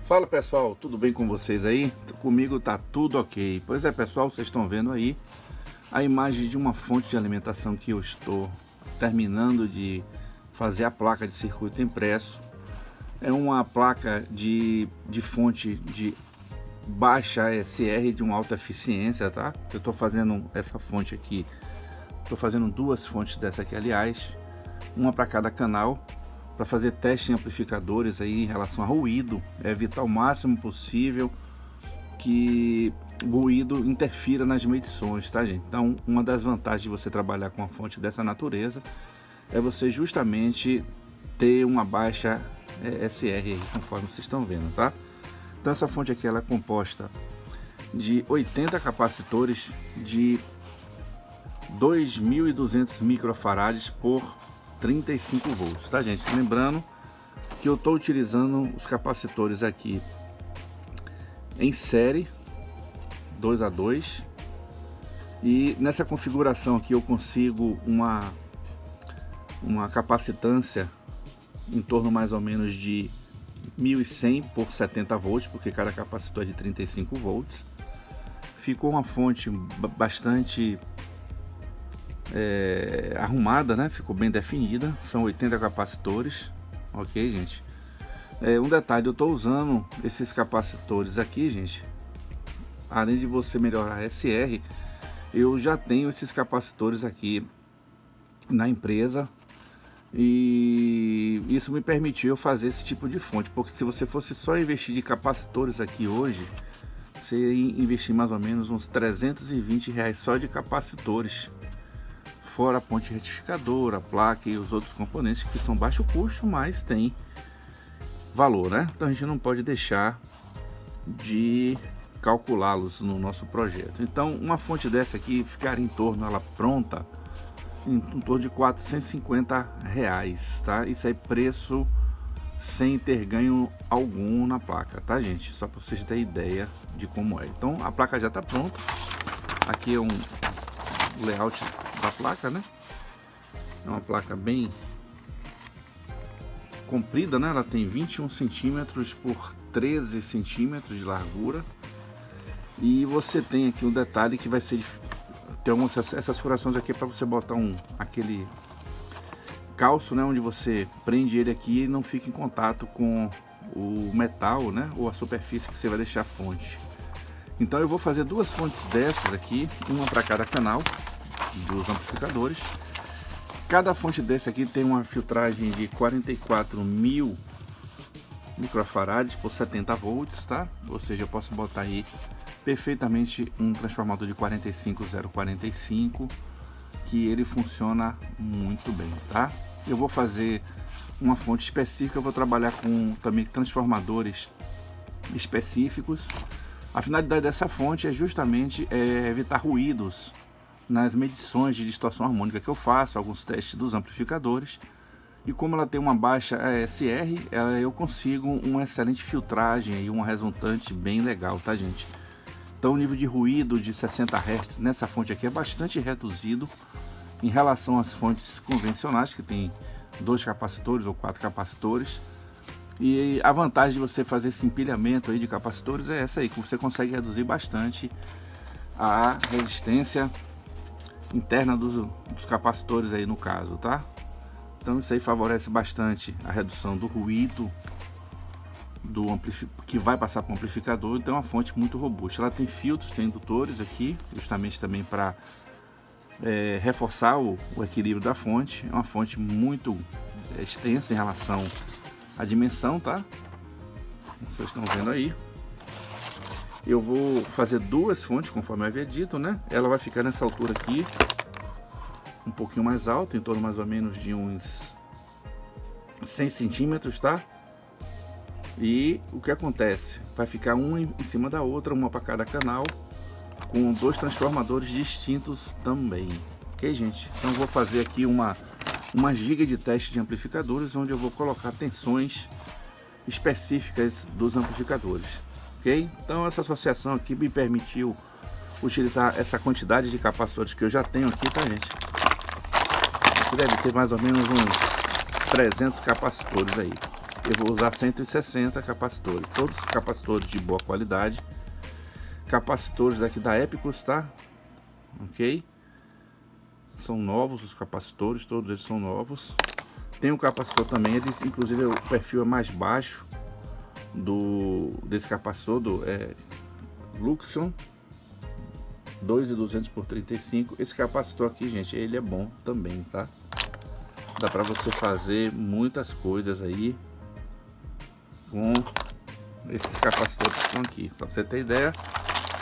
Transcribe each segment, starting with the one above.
Fala pessoal, tudo bem com vocês aí? Comigo tá tudo ok. Pois é pessoal, vocês estão vendo aí a imagem de uma fonte de alimentação que eu estou terminando de fazer a placa de circuito impresso. É uma placa de fonte de baixa ASR de uma alta eficiência, tá? Eu estou fazendo essa fonte aqui, estou fazendo duas fontes dessa aqui, aliás, uma para cada canal, para fazer teste em amplificadores aí em relação a ruído, evitar o máximo possível que o ruído interfira nas medições, tá gente? Então, uma das vantagens de você trabalhar com uma fonte dessa natureza é você justamente ter uma baixa SR aí, conforme vocês estão vendo, tá? Então essa fonte aqui ela é composta de 80 capacitores de 2.200 microfarads por 35 volts, tá gente? Lembrando que eu estou utilizando os capacitores aqui em série 2 a 2, e nessa configuração aqui eu consigo uma capacitância em torno mais ou menos de 1100 por 70 volts, porque cada capacitor é de 35 volts. Ficou uma fonte bastante arrumada, né? Ficou bem definida. São 80 capacitores, ok, gente? Um detalhe, eu estou usando esses capacitores aqui, gente. Além de você melhorar a SR, eu já tenho esses capacitores aqui na empresa, e isso me permitiu fazer esse tipo de fonte, porque se você fosse só investir de capacitores aqui hoje, você ia investir mais ou menos uns R$320 só de capacitores, fora a ponte retificadora, a placa e os outros componentes que são baixo custo, mas tem valor, né? Então a gente não pode deixar de calculá-los no nosso projeto. Então uma fonte dessa aqui ficaria em torno, ela pronta, em torno de R$450, tá? Isso aí preço sem ter ganho algum na placa, tá gente? Só para vocês terem ideia de como é. Então a placa já está pronta. Aqui é um layout da placa, né? É uma placa bem comprida, né? Ela tem 21 centímetros por 13 centímetros de largura. E você tem aqui um detalhe que vai ser tem essas furações aqui para você botar aquele calço, né, onde você prende ele aqui e não fica em contato com o metal, né, ou a superfície que você vai deixar a fonte. Então eu vou fazer duas fontes dessas aqui, uma para cada canal dos amplificadores. Cada fonte desse aqui tem uma filtragem de 44.000 microfarads por 70 volts, tá? Ou seja, eu posso botar aí perfeitamente um transformador de 45045, que ele funciona muito bem, tá? Eu vou fazer uma fonte específica, eu vou trabalhar com também transformadores específicos. A finalidade dessa fonte é justamente evitar ruídos nas medições de distorção harmônica que eu faço, alguns testes dos amplificadores. E como ela tem uma baixa ASR, eu consigo uma excelente filtragem e uma resultante bem legal, tá gente? Então o nível de ruído de 60 Hz nessa fonte aqui é bastante reduzido em relação às fontes convencionais, que tem 2 capacitores ou 4 capacitores. E a vantagem de você fazer esse empilhamento aí de capacitores é essa aí, que você consegue reduzir bastante a resistência interna dos capacitores aí no caso, tá? Então isso aí favorece bastante a redução do ruído que vai passar para o amplificador. Então é uma fonte muito robusta. Ela tem filtros, tem indutores aqui, justamente também para reforçar o equilíbrio da fonte. É uma fonte muito extensa em relação à dimensão, tá? Vocês estão vendo aí. Eu vou fazer duas fontes, conforme eu havia dito, né? Ela vai ficar nessa altura aqui, um pouquinho mais alta, em torno mais ou menos de uns 100 centímetros, tá? E o que acontece? Vai ficar uma em cima da outra, uma para cada canal, com 2 transformadores distintos também, ok gente? Então eu vou fazer aqui uma giga de teste de amplificadores, onde eu vou colocar tensões específicas dos amplificadores, ok? Então essa associação aqui me permitiu utilizar essa quantidade de capacitores que eu já tenho aqui, tá gente? Você deve ter mais ou menos uns 300 capacitores aí. eu vou usar 160 capacitores, todos capacitores de boa qualidade, capacitores daqui da Epicus, tá? Ok? São novos os capacitores, todos eles são novos. Tem um capacitor também, ele inclusive o perfil é mais baixo desse capacitor, do Luxon 2.200 por 35. Esse capacitor aqui, gente, ele é bom também, tá? Dá para você fazer muitas coisas aí com esses capacitores que estão aqui. Para você ter ideia,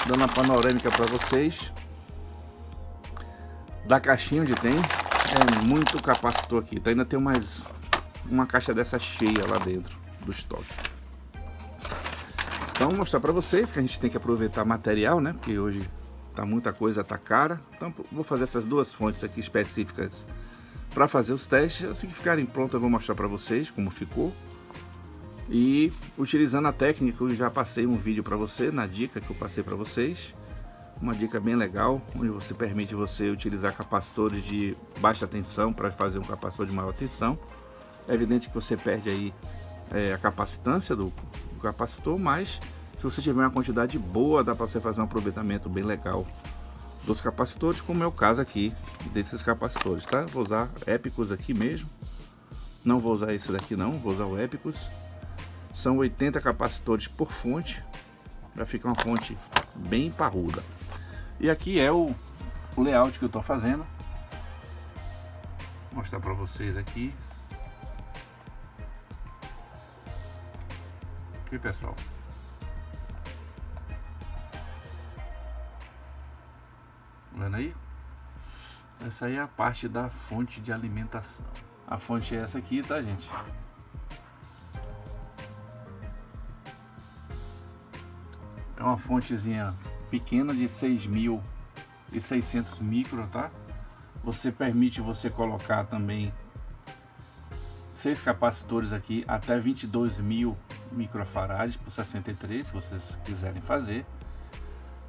dando uma panorâmica para vocês da caixinha onde tem, é muito capacitor aqui, tá? Ainda tem mais uma caixa dessa cheia lá dentro do estoque. Então vou mostrar para vocês que a gente tem que aproveitar material, né? Porque hoje tá muita coisa, tá cara. Então vou fazer essas duas fontes aqui específicas para fazer os testes. Assim que ficarem prontas eu vou mostrar para vocês como ficou. E utilizando a técnica, eu já passei um vídeo para você, na dica que eu passei para vocês. Uma dica bem legal, onde você permite você utilizar capacitores de baixa tensão para fazer um capacitor de maior tensão. É evidente que você perde aí a capacitância do capacitor, mas se você tiver uma quantidade boa, dá para você fazer um aproveitamento bem legal dos capacitores, como é o caso aqui desses capacitores, tá? Vou usar Epicus aqui mesmo, não vou usar esse daqui não, vou usar o Epicus. São 80 capacitores por fonte, para ficar uma fonte bem parruda. E aqui é o layout que eu estou fazendo. Vou mostrar para vocês aqui. Aqui, pessoal. Vendo aí? Essa aí é a parte da fonte de alimentação. A fonte é essa aqui, tá, gente? É uma fontezinha pequena de 6.600 micro, tá? Você permite você colocar também 6 capacitores aqui até 22.000 microfarads por 63, se vocês quiserem fazer.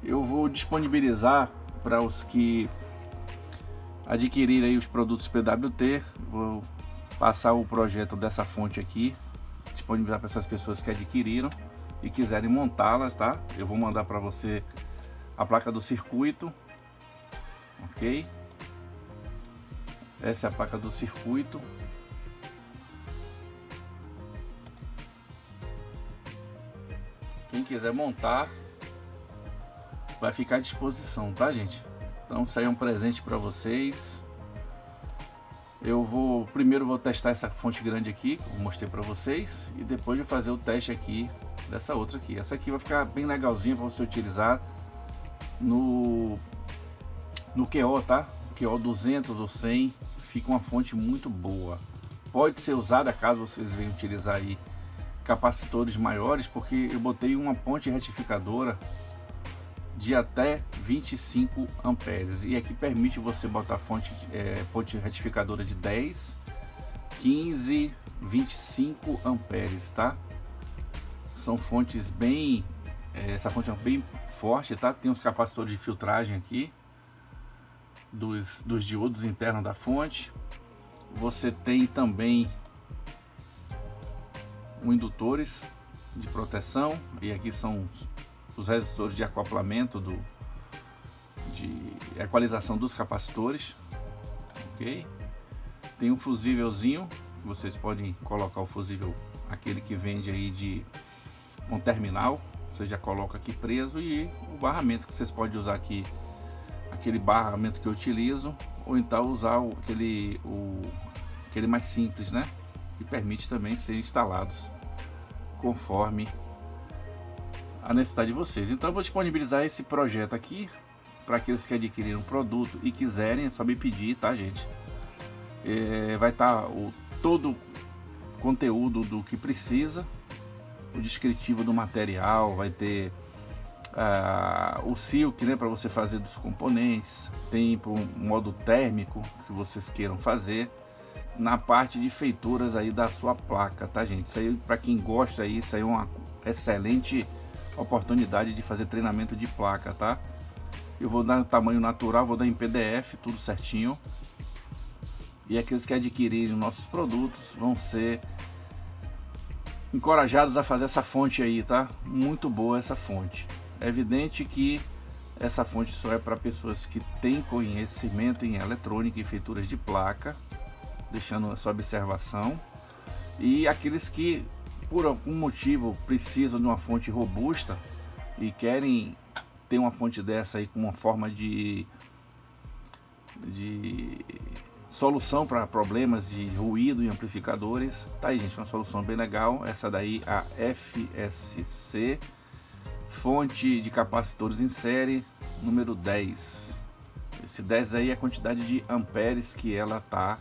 Eu vou disponibilizar para os que adquirirem aí os produtos PWT, vou passar o projeto dessa fonte aqui, disponibilizar para essas pessoas que adquiriram e quiserem montá-las, tá? Eu vou mandar para você a placa do circuito, ok? Essa é a placa do circuito. Quem quiser montar vai ficar à disposição, tá, gente? Então isso aí é um presente para vocês. Primeiro vou testar essa fonte grande aqui, como mostrei para vocês, e depois de fazer o teste aqui dessa outra aqui. Essa aqui vai ficar bem legalzinha para você utilizar no QO, tá? QO 200 ou 100, fica uma fonte muito boa. Pode ser usada caso vocês venham utilizar aí capacitores maiores, porque eu botei uma ponte retificadora de até 25 amperes e aqui permite você botar ponte retificadora de 10, 15, 25 amperes, tá? São fontes bem, essa fonte é bem forte, tá? Tem os capacitores de filtragem aqui dos diodos internos da fonte. Você tem também indutores de proteção, e aqui são os resistores de acoplamento de equalização dos capacitores, ok? Tem um fusívelzinho, vocês podem colocar o fusível, aquele que vende aí com terminal, você já coloca aqui preso, e o barramento que vocês podem usar aqui, aquele barramento que eu utilizo, ou então usar aquele mais simples, né? Que permite também ser instalados conforme a necessidade de vocês. Então eu vou disponibilizar esse projeto aqui para aqueles que adquiriram o produto e quiserem, é só me pedir, tá, gente? Vai estar todo o conteúdo do que precisa, o descritivo do material, vai ter o silk, né, para você fazer dos componentes, tem para um modo térmico que vocês queiram fazer, na parte de feituras aí da sua placa, tá, gente? Isso aí, para quem gosta aí, isso aí é uma excelente oportunidade de fazer treinamento de placa, tá? Eu vou dar no tamanho natural, vou dar em PDF, tudo certinho. E aqueles que adquirirem nossos produtos vão ser encorajados a fazer essa fonte aí, tá? Muito boa essa fonte. É evidente que essa fonte só é para pessoas que têm conhecimento em eletrônica e feituras de placa, deixando essa observação, e aqueles que por algum motivo precisam de uma fonte robusta e querem ter uma fonte dessa aí com uma forma de solução para problemas de ruído em amplificadores. Tá aí, gente, uma solução bem legal. Essa daí, a FSC, fonte de capacitores em série, número 10. Esse 10 aí é a quantidade de amperes que ela tá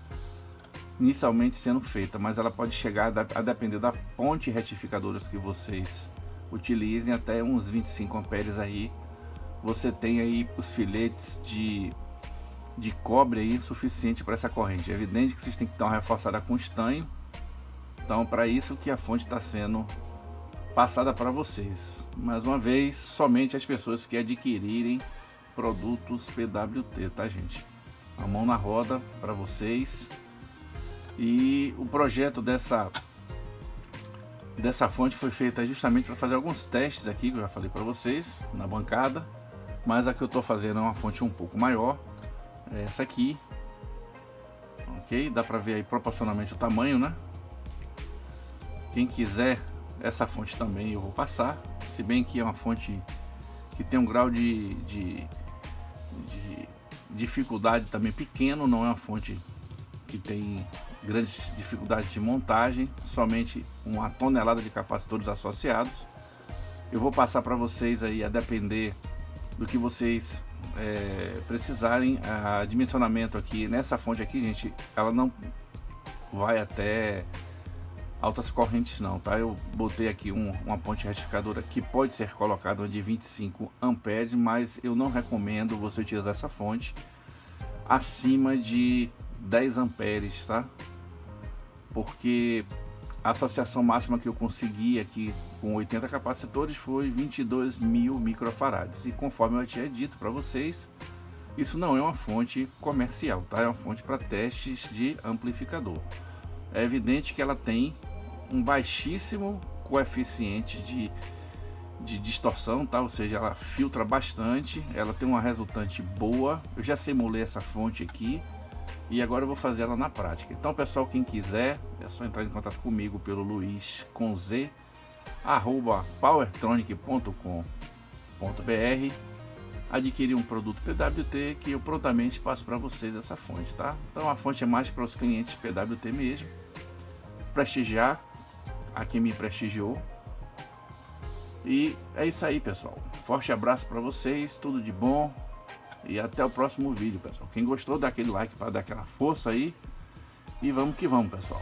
inicialmente sendo feita, mas ela pode chegar a depender da fonte retificadores que vocês utilizem, até uns 25 amperes aí. Você tem aí os filetes de cobre aí suficiente para essa corrente. É evidente que vocês têm que dar uma reforçada com estanho. Então, para isso que a fonte está sendo passada para vocês. Mais uma vez, somente as pessoas que adquirirem produtos PWT, tá, gente? A mão na roda para vocês. E o projeto dessa fonte foi feita justamente para fazer alguns testes aqui, que eu já falei para vocês na bancada. Mas a que eu estou fazendo é uma fonte um pouco maior. Essa aqui, ok? Dá para ver aí proporcionalmente o tamanho, né? Quem quiser essa fonte também eu vou passar, se bem que é uma fonte que tem um grau de dificuldade também pequeno, não é uma fonte que tem grandes dificuldades de montagem, somente 1 tonelada de capacitores associados. Eu vou passar para vocês aí, a depender do que vocês precisarem. A dimensionamento aqui nessa fonte aqui, gente, ela não vai até altas correntes não, tá? Eu botei aqui uma ponte retificadora que pode ser colocada de 25 amperes, mas eu não recomendo você utilizar essa fonte acima de 10 amperes, tá? Porque a associação máxima que eu consegui aqui com 80 capacitores foi 22.000 microfarads, e conforme eu tinha dito para vocês, isso não é uma fonte comercial, tá? É uma fonte para testes de amplificador. É evidente que ela tem um baixíssimo coeficiente de distorção, tá? Ou seja, ela filtra bastante, ela tem uma resultante boa. Eu já simulei essa fonte aqui e agora eu vou fazer ela na prática. Então, pessoal, quem quiser é só entrar em contato comigo pelo luiz@powertronic.com.br, adquirir um produto PWT que eu prontamente passo para vocês essa fonte, tá? Então a fonte é mais para os clientes PWT mesmo, prestigiar a quem me prestigiou. E é isso aí, pessoal. Forte abraço para vocês, tudo de bom e até o próximo vídeo, pessoal. Quem gostou, dá aquele like para dar aquela força aí e vamos que vamos, pessoal.